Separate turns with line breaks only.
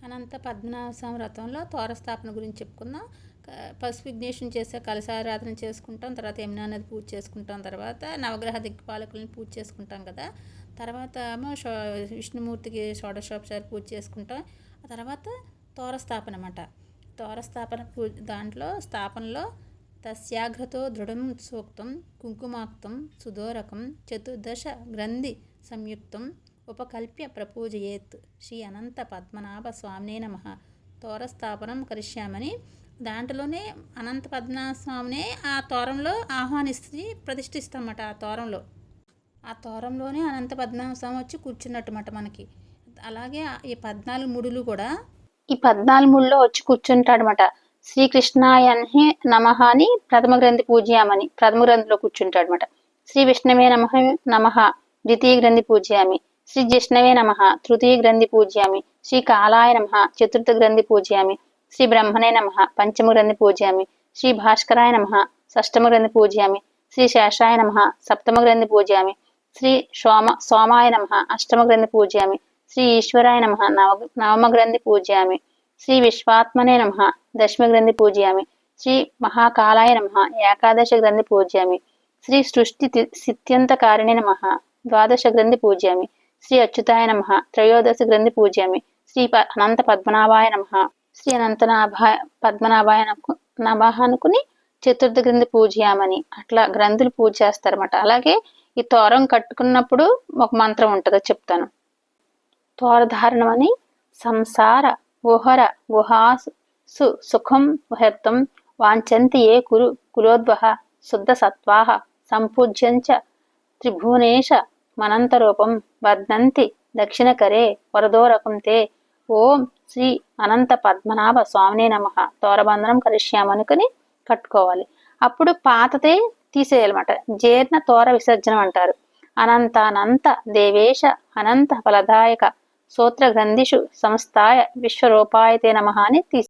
అనంత పద్మనాభ వ్రతంలో తోరస్థాపన గురించి చెప్పుకుందాం. పసుపు విఘ్నేశ్వరుని చేసే కలశారాధన చేసుకుంటాం. తర్వాత యమునా నది పూజ చేసుకుంటాం. తర్వాత నవగ్రహ దిక్పాలకులను పూజ చేసుకుంటాం కదా. తర్వాత ఏమో విష్ణుమూర్తికి షోడశోపచారి పూజ చేసుకుంటాం. ఆ తర్వాత తోరస్థాపన అన్నమాట. తోరస్థాపన పూజ దాంట్లో స్థాపనలో తస్యాగ్రతో దృఢం సూక్తం కుంకుమాక్తం సుదోరకం చతుర్దశ గ్రంథి సంయుక్తం ఉపకల్ప్య ప్రపూజయేత్ శ్రీ అనంత పద్మనాభ స్వామినే నమః తోరస్థాపనం కరిష్యామని దాంట్లోనే అనంత పద్మనాభ స్వామినే ఆ తోరంలో ఆహ్వానిస్తే ప్రతిష్ఠిస్తామట. ఆ తోరంలోనే అనంత పద్మనాభ స్వామి వచ్చి కూర్చున్నట్టుమాట మనకి. అలాగే ఈ 14 ముడులు కూడా ఈ 14 ముడులో వచ్చి కూర్చుంటాడనమాట. శ్రీకృష్ణాయన్హే నమః అని ప్రథమ గ్రంథి పూజయామని ప్రథమ గ్రంథిలో కూర్చుంటాడనమాట. శ్రీ విష్ణవే నమః ద్వితీయ గ్రంథి పూజయామి. శ్రీ జిష్ణవే నమః తృతీయ గ్రంథి పూజయామి. శ్రీ కాలాయ నమః చతుర్థ గ్రంథి పూజయామి. శ్రీ బ్రహ్మణే నమః పంచమ గ్రంథి పూజయామి. శ్రీ భాస్కరాయ నమః షష్టమ గ్రంథి పూజయామి. శ్రీ శేషాయ నమః సప్తమ గ్రంథి పూజయామి. శ్రీ సోమాయ నమః అష్టమ గ్రంథి పూజయామి. శ్రీ ఈశ్వరాయ నమః నవమ గ్రంథి పూజయామి. శ్రీ విశ్వాత్మనే నమః దశమ గ్రంథి పూజయామి. శ్రీ మహాకాలాయ నమః ఏకాదశ గ్రంథి పూజయామి. శ్రీ సృష్టి సిద్ధ్యంతకారిణే నమః ద్వాదశ గ్రంథి పూజయామి. శ్రీ అచ్యుతాయ నమః త్రయోదశ గ్రంథి పూజయామి. శ్రీ అనంత పద్మనాభాయ నమః శ్రీ పద్మనాభాయ నమః అనుకుని చతుర్థ గ్రంథి పూజయామని అట్లా గ్రంథులు పూజ చేస్తారన్నమాట. అలాగే ఈ తోరం కట్టుకున్నప్పుడు ఒక మంత్రం ఉంటుందో చెప్తాను. తోరధారణం అని సంసార గుహర గుహాసు సుఖం వహర్తం వాంఛంతి ఏ కులోద్వహ శుద్ధ సత్వాహ సంపూజ్యంచ త్రిభువనేశ మనంతరూపం బధ్నంతి దక్షిణకరే వరదోరకం తే ఓం శ్రీ అనంత పద్మనాభ స్వామినే నమః తోరబంధనం కరిష్యామనుకుని కట్టుకోవాలి. అప్పుడు పాతతే తీసేయాలన్నమాట. జీర్ణ తోర విసర్జనం అంటారు. అనంత దేవేశ అనంత ఫలదాయక సూత్ర గ్రంథిషు సంస్థాయ విశ్వరూపాయతే నమః అని